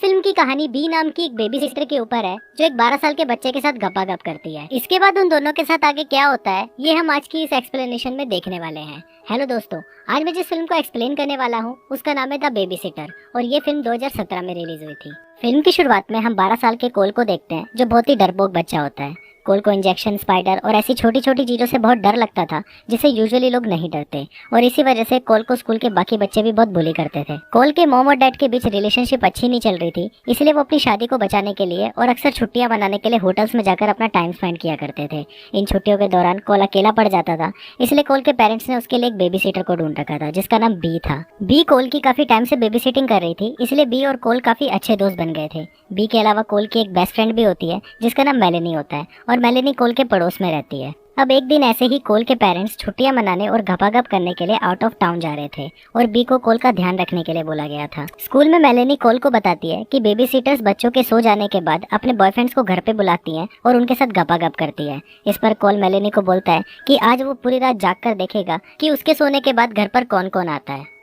Film की कहानी B नाम की एक बेबी सिस्टर के ऊपर है जो एक 12 साल के बच्चे के साथ गपागप करती है। इसके बाद उन दोनों के साथ आगे क्या होता है ये हम आज की इस एक्सप्लेनेशन में देखने वाले हैं। हेलो दोस्तों, आज मैं जिस फिल्म को एक्सप्लेन करने वाला हूँ उसका नाम है द बेबी सिटर और ये फिल्म 2017 में रिलीज हुई थी। फिल्म की शुरुआत में हम 12 साल के कोल को देखते हैं जो बहुत ही डरपोक बच्चा होता है। कोल को इंजेक्शन, स्पाइडर और ऐसी छोटी छोटी चीजों से बहुत डर लगता था जिससे यूजुअली लोग नहीं डरते और इसी वजह से कोल को स्कूल के बाकी बच्चे भी बहुत बुली करते थे। कोल के मॉम और डैड के बीच रिलेशनशिप अच्छी नहीं चल रही थी, इसलिए वो अपनी शादी को बचाने के लिए और अक्सर छुट्टियां मनाने के लिए होटल्स में जाकर अपना टाइम स्पेंड किया करते थे। इन छुट्टियों के दौरान कोल अकेला पड़ जाता था, इसलिए कोल के पेरेंट्स ने उसके लिए एक बेबी सिटर को ढूंढ रखा था जिसका नाम बी था। बी कोल की काफी टाइम से बेबी सिटिंग कर रही थी, इसलिए बी और कोल काफी अच्छे दोस्त बन गए थे। बी के अलावा कोल की एक बेस्ट फ्रेंड भी होती है जिसका नाम मेलेनी होता है और मेलेनी कोल के पड़ोस में रहती है। अब एक दिन ऐसे ही कोल के पेरेंट्स छुट्टियां मनाने और गपागप करने के लिए आउट ऑफ टाउन जा रहे थे और बी को कोल का ध्यान रखने के लिए बोला गया था। स्कूल में मेलेनी कोल को बताती है कि बेबी सीटर्स बच्चों के सो जाने के बाद अपने बॉयफ्रेंड्स को घर पे बुलाती हैं और उनके साथ गपागप करती है। इस पर कोल मेलेनी को बोलता है कि आज वो पूरी रात जाग कर देखेगा कि उसके सोने के बाद घर पर कौन कौन आता है।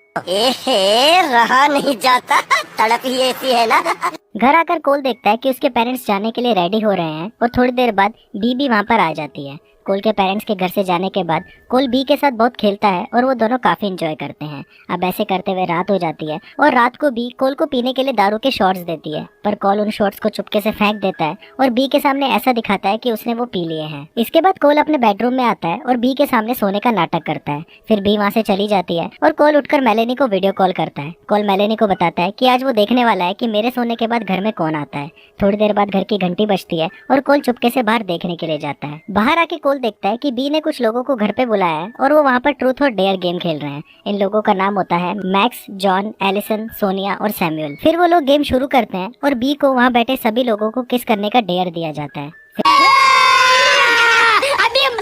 रहा नहीं जाता, तड़प ही ऐसी है ना। घर आकर कोल देखता है कि उसके पेरेंट्स जाने के लिए रेडी हो रहे हैं और थोड़ी देर बाद बी भी वहाँ पर आ जाती है। कोल के पेरेंट्स के घर से जाने के बाद कोल बी के साथ बहुत खेलता है और वो दोनों काफी एंजॉय करते हैं। अब ऐसे करते हुए रात हो जाती है और रात को बी कोल को पीने के लिए दारू के शॉट्स देती है, पर कोल उन शॉट्स को चुपके से फेंक देता है और बी के सामने ऐसा दिखाता है कि उसने वो पी लिए हैं। इसके बाद कोल अपने बेडरूम में आता है और बी के सामने सोने का नाटक करता है। फिर बी वहाँ से चली जाती है और कोल उठकर मेलेनी को वीडियो कॉल करता है। कोल मेलेनी को बताता है कि आज वो देखने वाला है कि मेरे सोने के बाद घर में कौन आता है। थोड़ी देर बाद घर की घंटी बजती है और कोल चुपके से बाहर देखने के लिए जाता है। बाहर आके कोल देखता है कि बी ने कुछ लोगों को घर पे बुलाया है और वो वहाँ पर ट्रूथ और डेयर गेम खेल रहे हैं। इन लोगों का नाम होता है मैक्स, जॉन, एलिसन, सोनिया और सैमुअल। फिर वो लोग गेम शुरू करते हैं और बी को वहाँ बैठे सभी लोगों को किस करने का डेयर दिया जाता है।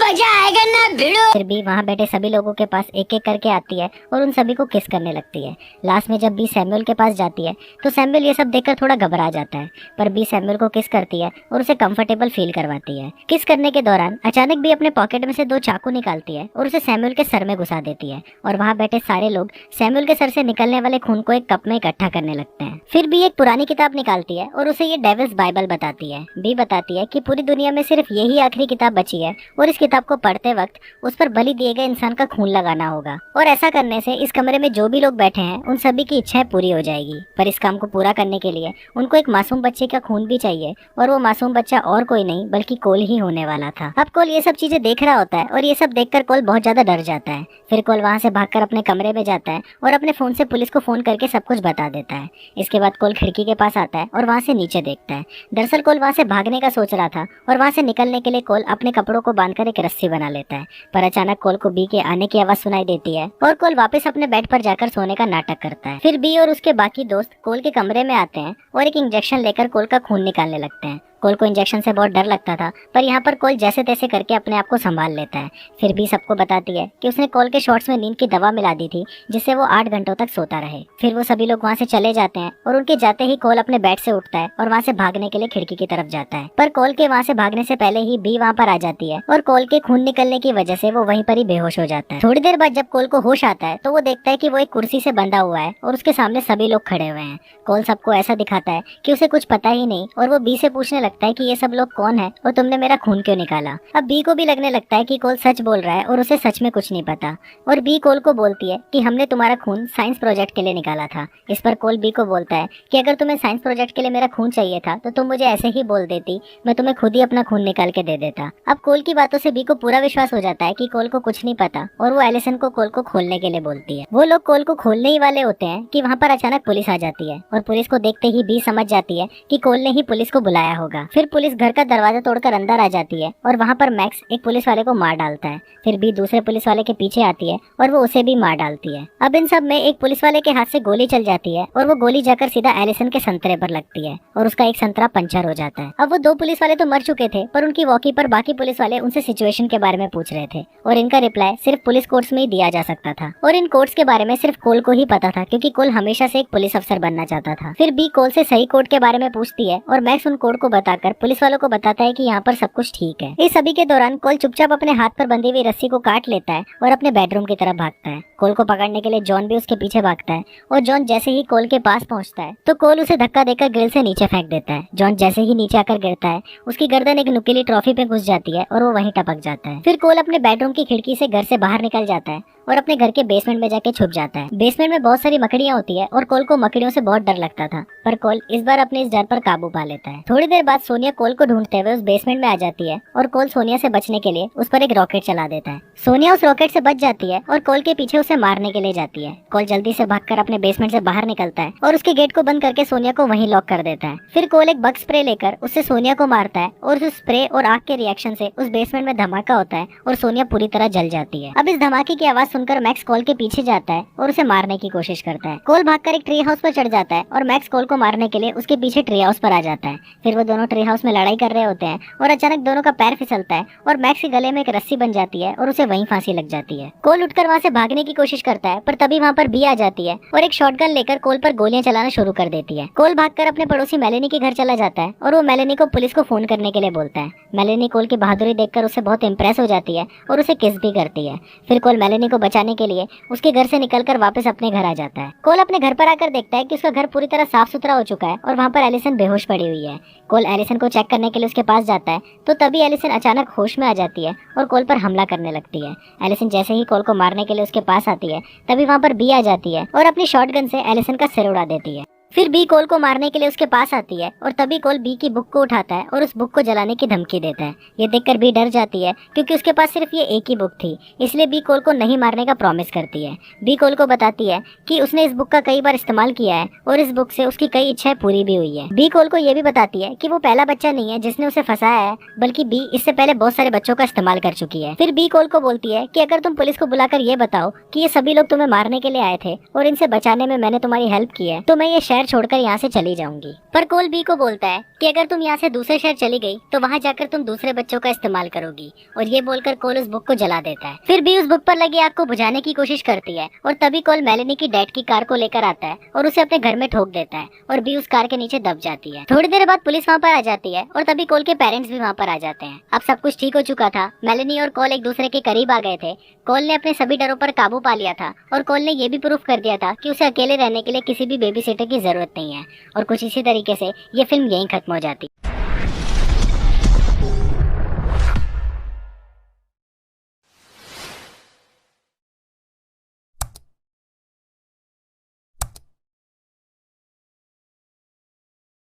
मजा आएगा ना भिड़ो। फिर बी वहाँ बैठे सभी लोगों के पास एक एक करके आती है और उन सभी को किस करने लगती है। लास्ट में जब बी सैमुअल के पास जाती है तो सैमुअल ये सब देखकर थोड़ा घबरा जाता है, पर बी सैमुअल को किस करती है और उसे कंफर्टेबल फील करवाती है। किस करने के दौरान अचानक बी अपने पॉकेट में से 2 चाकू निकालती है और उसे सैमुअल के सर में घुसा देती है और वहाँ बैठे सारे लोग सैमुअल के सर से निकलने वाले खून को एक कप में इकट्ठा करने लगते हैं। फिर बी एक पुरानी किताब निकालती है और उसे ये डेविल्स बाइबल बताती है। बी बताती है कि पूरी दुनिया में सिर्फ यही आखिरी किताब बची है और इस किताब को पढ़ते वक्त उस पर बलि दिए गए इंसान का खून लगाना होगा और ऐसा करने से इस कमरे में जो भी लोग बैठे हैं उन सभी की इच्छाएं पूरी हो जाएगी। पर इस काम को पूरा करने के लिए उनको एक मासूम बच्चे का खून भी चाहिए और वो मासूम बच्चा और कोई नहीं बल्कि कोल ही होने वाला था। अब कोल ये सब चीजें देख रहा होता है और ये सब देखकर कोल बहुत ज्यादा डर जाता है। फिर कोल वहाँ से भागकर अपने कमरे में जाता है और अपने फोन से पुलिस को फोन करके सब कुछ बता देता है। इसके बाद कोल खिड़की के पास आता है और वहाँ से नीचे देखता है। दरअसल कोल वहाँ से भागने का सोच रहा था और वहाँ से निकलने के लिए कोल अपने कपड़ों को बांधकर एक रस्सी बना लेता है, पर अचानक कोल को बी के आने की आवाज सुनाई देती है और कोल वापस अपने बेड पर जाकर सोने का नाटक करता है। फिर बी और उसके बाकी दोस्त कोल के कमरे में आते हैं और एक इंजेक्शन लेकर कोल का खून निकालने लगते हैं। कोल को इंजेक्शन से बहुत डर लगता था, पर यहाँ पर कोल जैसे तैसे करके अपने आप को संभाल लेता है। फिर भी सबको बताती है कि उसने कोल के शॉट्स में नींद की दवा मिला दी थी जिससे वो 8 घंटों तक सोता रहे। फिर वो सभी लोग वहाँ से चले जाते हैं और उनके जाते ही कोल अपने बेड से उठता है और वहाँ से भागने के लिए खिड़की की तरफ जाता है, पर कोल के वहाँ से भागने से पहले ही बी वहाँ पर आ जाती है और कोल के खून निकलने की वजह से वो वहीं पर ही बेहोश हो जाता है। थोड़ी देर बाद जब कोल को होश आता है तो वो देखता है कि वो एक कुर्सी से बंधा हुआ है और उसके सामने सभी लोग खड़े हुए हैं। कोल सबको ऐसा दिखाता है कि उसे कुछ पता ही नहीं और वो बी से पूछने लगता है कि ये सब लोग कौन है और तुमने मेरा खून क्यों निकाला। अब बी को भी लगने लगता है कि कोल सच बोल रहा है और उसे सच में कुछ नहीं पता और बी कोल को बोलती है कि हमने तुम्हारा खून साइंस प्रोजेक्ट के लिए निकाला था। इस पर कोल बी को बोलता है कि अगर तुम्हें साइंस प्रोजेक्ट के लिए मेरा खून चाहिए था तो तुम मुझे ऐसे ही बोल देती, मैं तुम्हें खुद ही अपना खून निकाल के दे देता। अब कोल की बातों से बी को पूरा विश्वास हो जाता है कि कोल को कुछ नहीं पता और वो एलिसन को कोल को खोलने के लिए बोलती है। वो लोग कोल को खोलने ही वाले होते हैं कि वहाँ पर अचानक पुलिस आ जाती है और पुलिस को देखते ही बी समझ जाती है कि कोल ने ही पुलिस को बुलाया होगा। फिर पुलिस घर का दरवाजा तोड़कर अंदर आ जाती है और वहाँ पर मैक्स एक पुलिस वाले को मार डालता है। फिर बी दूसरे पुलिस वाले के पीछे आती है और वो उसे भी मार डालती है। अब इन सब में एक पुलिस वाले के हाथ से गोली चल जाती है और वो गोली जाकर सीधा एलिसन के संतरे पर लगती है और उसका एक संतरा पंचर हो जाता है। अब वो 2 पुलिस वाले तो मर चुके थे, पर उनकी वॉकी पर बाकी पुलिस वाले उनसे सिचुएशन के बारे में पूछ रहे थे और इनका रिप्लाई सिर्फ पुलिस कोर्ट्स में ही दिया जा सकता था और इन कोर्ट्स के बारे में सिर्फ कोल को ही पता था क्योंकि कोल हमेशा से एक पुलिस अफसर बनना चाहता था। फिर बी कोल से सही कोर्ट के बारे में पूछती है और मैक्स उन कोर्ट को बता बताकर पुलिस वालों को बताता है कि यहाँ पर सब कुछ ठीक है। इस सभी के दौरान कोल चुपचाप अपने हाथ पर बंधी हुई रस्सी को काट लेता है और अपने बेडरूम की तरफ भागता है। कोल को पकड़ने के लिए जॉन भी उसके पीछे भागता है और जॉन जैसे ही कोल के पास पहुंचता है तो कोल उसे धक्का देकर ग्रिल से नीचे फेंक देता है। जॉन जैसे ही नीचे आकर गिरता है उसकी गर्दन एक नुकीली ट्रॉफी पे घुस जाती है और वो वहीं टपक जाता है। फिर कोल अपने बेडरूम की खिड़की से घर से बाहर निकल जाता है और अपने घर के बेसमेंट में जाके छुप जाता है। बेसमेंट में बहुत सारी मकड़ियां होती है और कोल को मकड़ियों से बहुत डर लगता था, पर कोल इस बार अपने इस डर पर काबू पा लेता है। थोड़ी देर बाद सोनिया कोल को ढूंढते हुए उस बेसमेंट में आ जाती है और कोल सोनिया से बचने के लिए उस पर एक रॉकेट चला देता है। सोनिया उस रॉकेट से बच जाती है और कोल के पीछे उसे मारने के लिए जाती है। कोल जल्दी से भागकर अपने बेसमेंट से बाहर निकलता है और उसके गेट को बंद करके सोनिया को वहीं लॉक कर देता है। फिर कोल एक बग स्प्रे लेकर उससे सोनिया को मारता है और उस स्प्रे और आग के रिएक्शन से उस बेसमेंट में धमाका होता है और सोनिया पूरी तरह जल जाती है। अब इस धमाके की आवाज सुनकर मैक्स कोल के पीछे जाता है और उसे मारने की कोशिश करता है। कोल भागकर एक ट्री हाउस पर चढ़ जाता है और मैक्स कोल को मारने के लिए उसके पीछे ट्री हाउस पर आ जाता है। फिर वो दोनों ट्री हाउस में लड़ाई कर रहे होते हैं और अचानक दोनों का पैर फिसलता है और मैक्स के गले में एक रस्सी बन जाती है और उसे वहीं फांसी लग जाती है। कोल उठकर वहाँ से भागने की कोशिश करता है पर तभी वहाँ पर बी आ जाती है और एक शॉटगन लेकर कोल पर गोलियां चलाना शुरू कर देती है। कोल भागकर अपने पड़ोसी मेलेनी के घर चला जाता है और वो मेलेनी को पुलिस को फोन करने के लिए बोलता है। मेलेनी कोल की बहादुरी देखकर उससे बहुत इंप्रेस हो जाती है और उसे किस भी करती है। फिर कोल मेलेनी को बचाने के लिए उसके घर से निकलकर वापस अपने घर आ जाता है। कोल अपने घर पर आकर देखता है कि उसका घर पूरी तरह साफ सुथरा हो चुका है और वहाँ पर एलिसन बेहोश पड़ी हुई है। कोल एलिसन को चेक करने के लिए उसके पास जाता है तो तभी एलिसन अचानक होश में आ जाती है और कोल पर हमला करने लगती है। एलिसन जैसे ही कोल को मारने के लिए उसके पास आती है तभी वहाँ पर बी आ जाती है और अपनी शॉटगन से एलिसन का सिर उड़ा देती है। फिर बी कोल को मारने के लिए उसके पास आती है और तभी कोल बी की बुक को उठाता है और उस बुक को जलाने की धमकी देता है। ये देखकर बी डर जाती है क्योंकि उसके पास सिर्फ ये एक ही बुक थी, इसलिए बी कोल को नहीं मारने का प्रॉमिस करती है। बी कोल को बताती है कि उसने इस बुक का कई बार इस्तेमाल किया है और इस बुक से उसकी कई इच्छाएं पूरी भी हुई है। बी कोल को ये भी बताती है कि वो पहला बच्चा नहीं है जिसने उसे फंसाया है, बल्कि बी इससे पहले बहुत सारे बच्चों का इस्तेमाल कर चुकी है। फिर बी कोल को बोलती है कि अगर तुम पुलिस को बुलाकर ये बताओ कि ये सभी लोग तुम्हें मारने के लिए आए थे और इनसे बचाने में मैंने तुम्हारी हेल्प की है तो मैं ये शहर छोड़कर यहाँ से चली जाऊंगी। पर कोल बी को बोलता है कि अगर तुम यहाँ से दूसरे शहर चली गई तो वहाँ जाकर तुम दूसरे बच्चों का इस्तेमाल करोगी, और ये बोलकर कोल उस बुक को जला देता है। फिर बी उस बुक पर लगी आग को बुझाने की कोशिश करती है और तभी कोल मेलेनी की डैड की कार को लेकर आता है और उसे अपने घर में ठोक देता है और बी उस कार के नीचे दब जाती है। थोड़ी देर बाद पुलिस वहाँ पर आ जाती है और तभी कोल के पेरेंट्स भी वहाँ पर आ जाते हैं। अब सब कुछ ठीक हो चुका था। मेलेनी और कोल एक दूसरे के करीब आ गए थे। कोल ने अपने सभी डरों पर काबू पा लिया था और कोल ने ये भी प्रूफ कर दिया था कि उसे अकेले रहने के लिए किसी भी बेबी सिटर की जरूरत नहीं है। और कुछ इसी तरीके से ये फिल्म यहीं खत्म हो जाती।